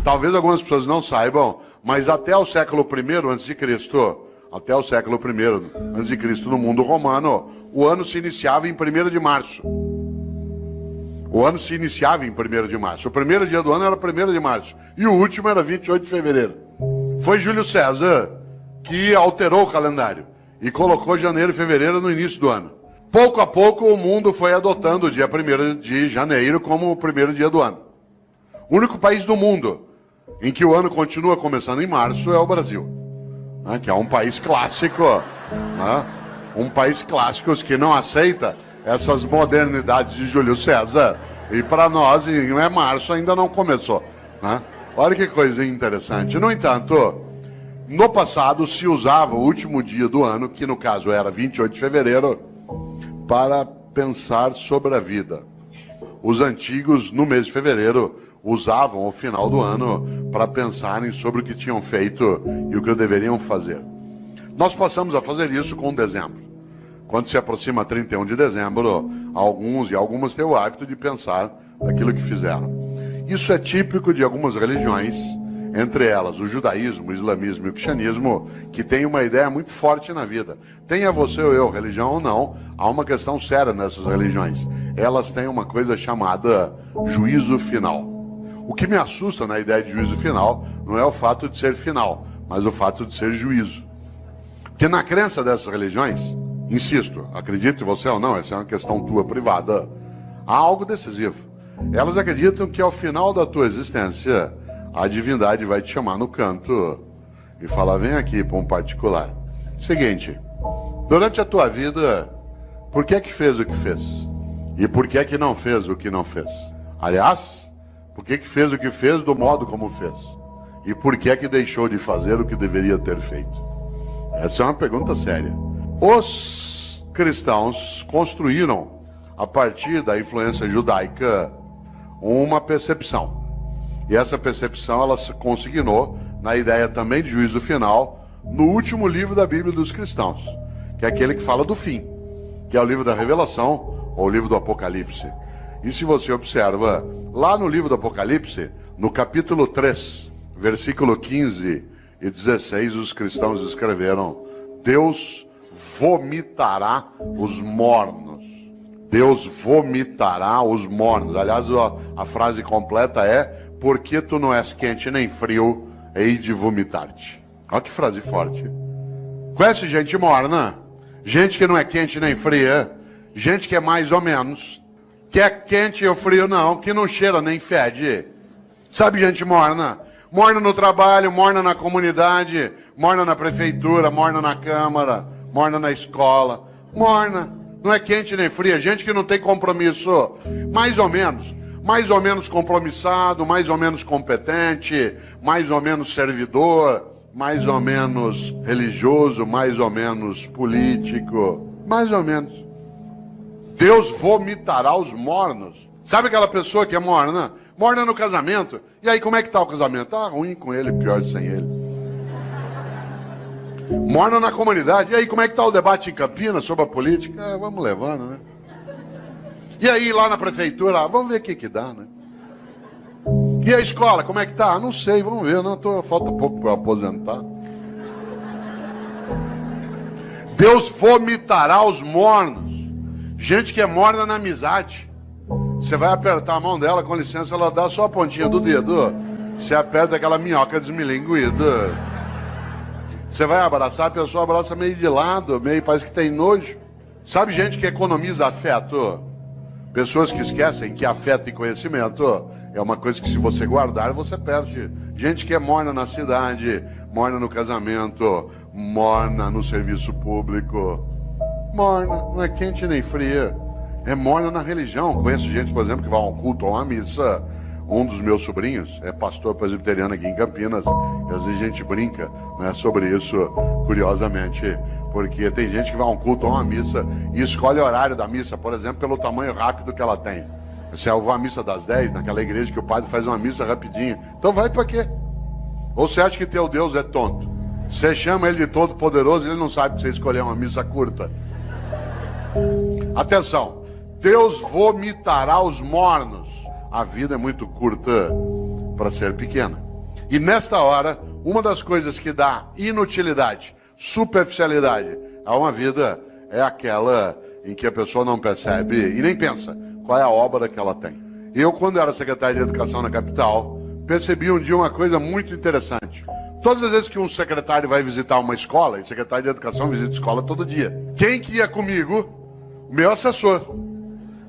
Talvez algumas pessoas não saibam, mas até o século I a.C., até o século I a.C. no mundo romano, o ano se iniciava em 1º de março. O ano se iniciava em 1º de março. O primeiro dia do ano era 1º de março. E o último era 28 de fevereiro. Foi Júlio César que alterou o calendário e colocou janeiro e fevereiro no início do ano. Pouco a pouco o mundo foi adotando o dia 1º de janeiro como o primeiro dia do ano. O único país do mundo em que o ano continua começando em março é o Brasil, né, que é um país clássico, né, um país clássico que não aceita essas modernidades de Júlio César. E para nós, março ainda não começou, né? Olha que coisa interessante. No entanto, no passado se usava o último dia do ano, que no caso era 28 de fevereiro, para pensar sobre a vida. Os antigos, no mês de fevereiro, usavam o final do ano para pensarem sobre o que tinham feito e o que deveriam fazer. Nós passamos a fazer isso com dezembro. Quando se aproxima 31 de dezembro, alguns e algumas têm o hábito de pensar naquilo que fizeram. Isso é típico de algumas religiões, entre elas o judaísmo, o islamismo e o cristianismo, que tem uma ideia muito forte na vida. Tenha você ou eu religião ou não, há uma questão séria nessas religiões. Elas têm uma coisa chamada juízo final. O que me assusta na ideia de juízo final não é o fato de ser final, mas o fato de ser juízo. Porque na crença dessas religiões, insisto, acredite você ou não, essa é uma questão tua privada, há algo decisivo. Elas acreditam que ao final da tua existência, a divindade vai te chamar no canto e falar, vem aqui para um particular. Seguinte, durante a tua vida, por que é que fez o que fez? E por que é que não fez o que não fez? Aliás, por que é que fez o que fez do modo como fez? E por que é que deixou de fazer o que deveria ter feito? Essa é uma pergunta séria. Os cristãos construíram, a partir da influência judaica, uma percepção. E essa percepção ela se consignou na ideia também de juízo final no último livro da Bíblia dos cristãos, que é aquele que fala do fim, que é o livro da Revelação ou o livro do Apocalipse. E se você observa, lá no livro do Apocalipse, no capítulo 3, versículo 15 e 16, os cristãos escreveram: Deus vomitará os mornos. Deus vomitará os mornos. Aliás, a frase completa é: porque tu não és quente nem frio, hei de vomitar-te. Olha que frase forte. Conhece gente morna? Gente que não é quente nem fria, gente que é mais ou menos, que é quente ou frio não, que não cheira nem fede. Sabe gente morna? Morna no trabalho, morna na comunidade, morna na prefeitura, morna na câmara, morna na escola. Morna, não é quente nem fria, gente que não tem compromisso. Mais ou menos compromissado, mais ou menos competente, mais ou menos servidor, mais ou menos religioso, mais ou menos político, mais ou menos. Deus vomitará os mornos. Sabe aquela pessoa que é morna? Morna no casamento. E aí, como é que tá o casamento? Ah, ruim com ele, pior sem ele. Morna na comunidade. E aí, como é que tá o debate em Campinas sobre a política? Ah, vamos levando, né? E aí, lá na prefeitura, vamos ver o que dá, né? E a escola, como é que tá? Não sei, vamos ver, falta pouco para eu aposentar. Deus vomitará os mornos. Gente que é morna na amizade. Você vai apertar a mão dela, com licença, ela dá só a pontinha do dedo. Você aperta aquela minhoca desmilinguida. Você vai abraçar, a pessoa abraça meio de lado, meio parece que tem nojo. Sabe gente que economiza afeto? Pessoas que esquecem que afeto e conhecimento é uma coisa que se você guardar, você perde. Gente que é morna na cidade, morna no casamento, morna no serviço público. Morna, não é quente nem fria. É morna na religião. Conheço gente, por exemplo, que vai a um culto ou a uma missa. Um dos meus sobrinhos é pastor presbiteriano aqui em Campinas. E às vezes a gente brinca, né, sobre isso, curiosamente. Porque tem gente que vai a um culto ou a uma missa e escolhe o horário da missa, por exemplo, pelo tamanho rápido que ela tem. Se eu vou à missa das 10, naquela igreja que o padre faz uma missa rapidinho. Então vai pra quê? Ou você acha que teu Deus é tonto? Você chama ele de todo poderoso e ele não sabe que você escolheu uma missa curta. Atenção, Deus vomitará os mornos. A vida é muito curta para ser pequena. E nesta hora, uma das coisas que dá inutilidade, superficialidade a uma vida é aquela em que a pessoa não percebe e nem pensa qual é a obra que ela tem. Eu, quando era secretário de Educação na capital, percebi um dia uma coisa muito interessante. Todas as vezes que um secretário vai visitar uma escola, e secretário de Educação visita escola todo dia, quem que ia comigo? O meu assessor,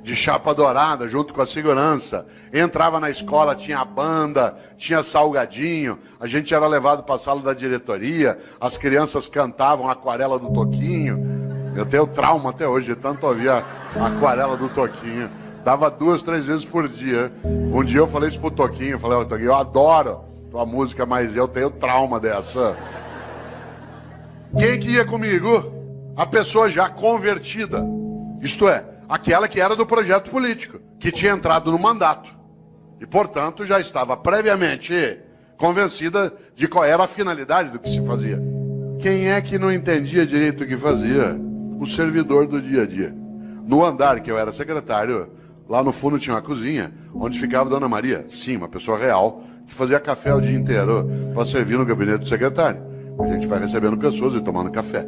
de chapa dourada, junto com a segurança. Entrava na escola, tinha banda, tinha salgadinho, a gente era levado para a sala da diretoria, as crianças cantavam a Aquarela do Toquinho. Eu tenho trauma até hoje, de tanto ouvir a Aquarela do Toquinho. Dava 2, 3 vezes por dia. Um dia eu falei isso pro Toquinho, falei, ô Toquinho, eu adoro tua música, mas eu tenho trauma dessa. Quem que ia comigo? A pessoa já convertida. Isto é, aquela que era do projeto político, que tinha entrado no mandato. E, portanto, já estava previamente convencida de qual era a finalidade do que se fazia. Quem é que não entendia direito o que fazia? O servidor do dia a dia. No andar que eu era secretário, lá no fundo tinha uma cozinha, onde ficava Dona Maria, sim, uma pessoa real, que fazia café o dia inteiro para servir no gabinete do secretário. A gente vai recebendo pessoas e tomando café.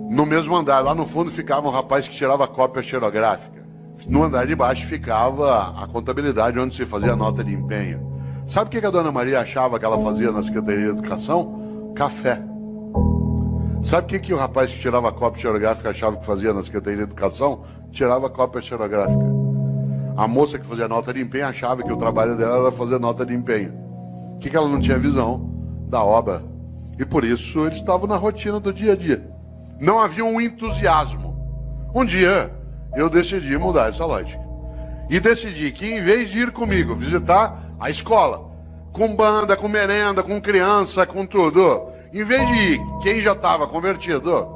No mesmo andar, lá no fundo, ficava um rapaz que tirava cópia xerográfica. No andar de baixo ficava a contabilidade, onde se fazia a nota de empenho. Sabe o que a Dona Maria achava que ela fazia na Secretaria de Educação? Café. Sabe o que o rapaz que tirava cópia xerográfica achava que fazia na Secretaria de Educação? Tirava cópia xerográfica. A moça que fazia nota de empenho achava que o trabalho dela era fazer nota de empenho. O que ela não tinha visão? Da obra. E por isso eles estavam na rotina do dia a dia. Não havia um entusiasmo. Um dia eu decidi mudar essa lógica. E decidi que em vez de ir comigo visitar a escola, com banda, com merenda, com criança, com tudo, em vez de ir quem já estava convertido,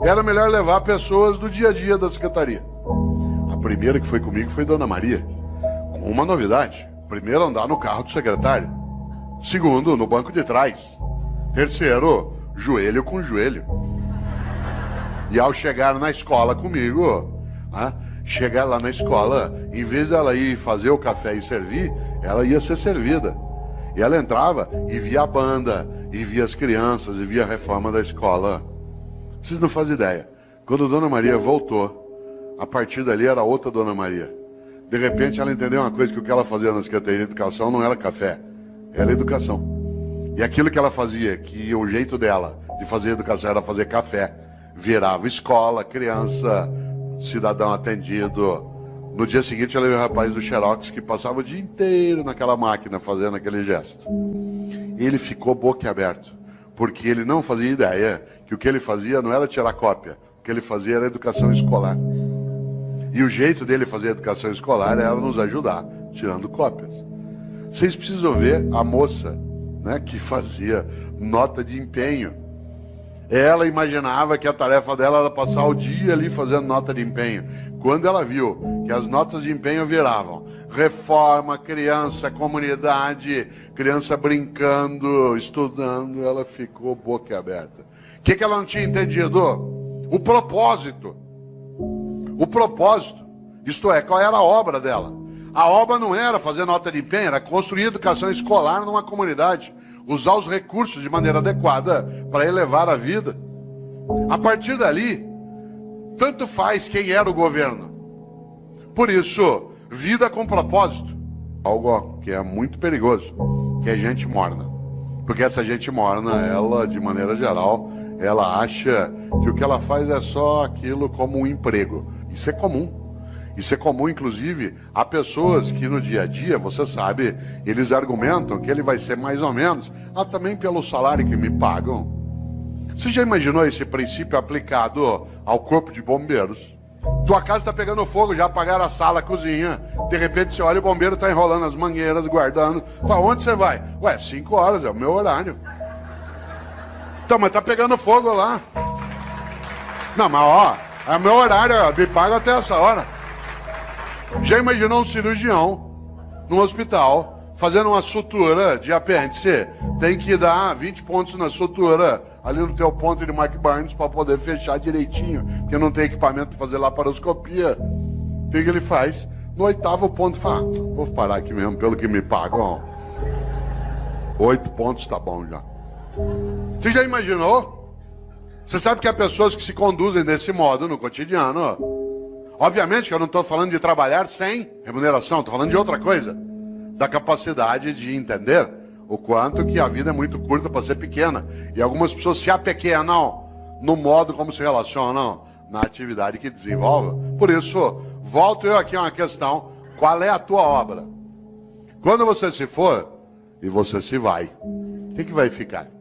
era melhor levar pessoas do dia a dia da secretaria. A primeira que foi comigo foi Dona Maria, com uma novidade. Primeiro, andar no carro do secretário. Segundo, no banco de trás. Terceiro, joelho com joelho. E ao chegar na escola comigo, chegar lá na escola, em vez dela ir fazer o café e servir, ela ia ser servida. E ela entrava e via a banda, e via as crianças, e via a reforma da escola. Vocês não fazem ideia. Quando Dona Maria voltou, a partir dali era outra Dona Maria. De repente ela entendeu uma coisa, que o que ela fazia na Secretaria de Educação não era café, era educação. E aquilo que ela fazia, que o jeito dela de fazer educação era fazer café, virava escola, criança, cidadão atendido. No dia seguinte ela viu o rapaz do Xerox que passava o dia inteiro naquela máquina fazendo aquele gesto. Ele ficou boquiaberto, porque ele não fazia ideia que o que ele fazia não era tirar cópia, o que ele fazia era educação escolar. E o jeito dele fazer educação escolar era nos ajudar, tirando cópias. Vocês precisam ver a moça, que fazia nota de empenho. Ela imaginava que a tarefa dela era passar o dia ali fazendo nota de empenho. Quando ela viu que as notas de empenho viravam reforma, criança, comunidade, criança brincando, estudando, ela ficou boquiaberta. O que ela não tinha entendido? O propósito. O propósito. Isto é, qual era a obra dela? A obra não era fazer nota de empenho, era construir educação escolar numa comunidade. Usar os recursos de maneira adequada para elevar a vida. A partir dali, tanto faz quem era o governo. Por isso, vida com propósito. Algo que é muito perigoso, que é gente morna. Porque essa gente morna, ela, de maneira geral, ela acha que o que ela faz é só aquilo como um emprego. Isso é comum. Isso é comum, inclusive, a pessoas que no dia a dia, você sabe, eles argumentam que ele vai ser mais ou menos, também pelo salário que me pagam. Você já imaginou esse princípio aplicado ao corpo de bombeiros? Tua casa está pegando fogo, já apagaram a sala, a cozinha. De repente você olha, o bombeiro está enrolando as mangueiras, guardando. Fala, onde você vai? Ué, 5 horas, é o meu horário. Então, mas tá pegando fogo lá. Não, mas é o meu horário, me paga até essa hora. Já imaginou um cirurgião no hospital fazendo uma sutura de apêndice? Tem que dar 20 pontos na sutura ali no teu ponto de Mark Barnes para poder fechar direitinho, porque não tem equipamento para fazer laparoscopia. O que ele faz? No 8º ponto fala, vou parar aqui mesmo pelo que me pagam. 8 pontos tá bom já. Você já imaginou? Você sabe que há pessoas que se conduzem desse modo no cotidiano. Obviamente que eu não estou falando de trabalhar sem remuneração, estou falando de outra coisa. Da capacidade de entender o quanto que a vida é muito curta para ser pequena. E algumas pessoas se apequenam no modo como se relacionam na atividade que desenvolvem. Por isso, volto eu aqui a uma questão: qual é a tua obra? Quando você se for e você se vai, o que vai ficar?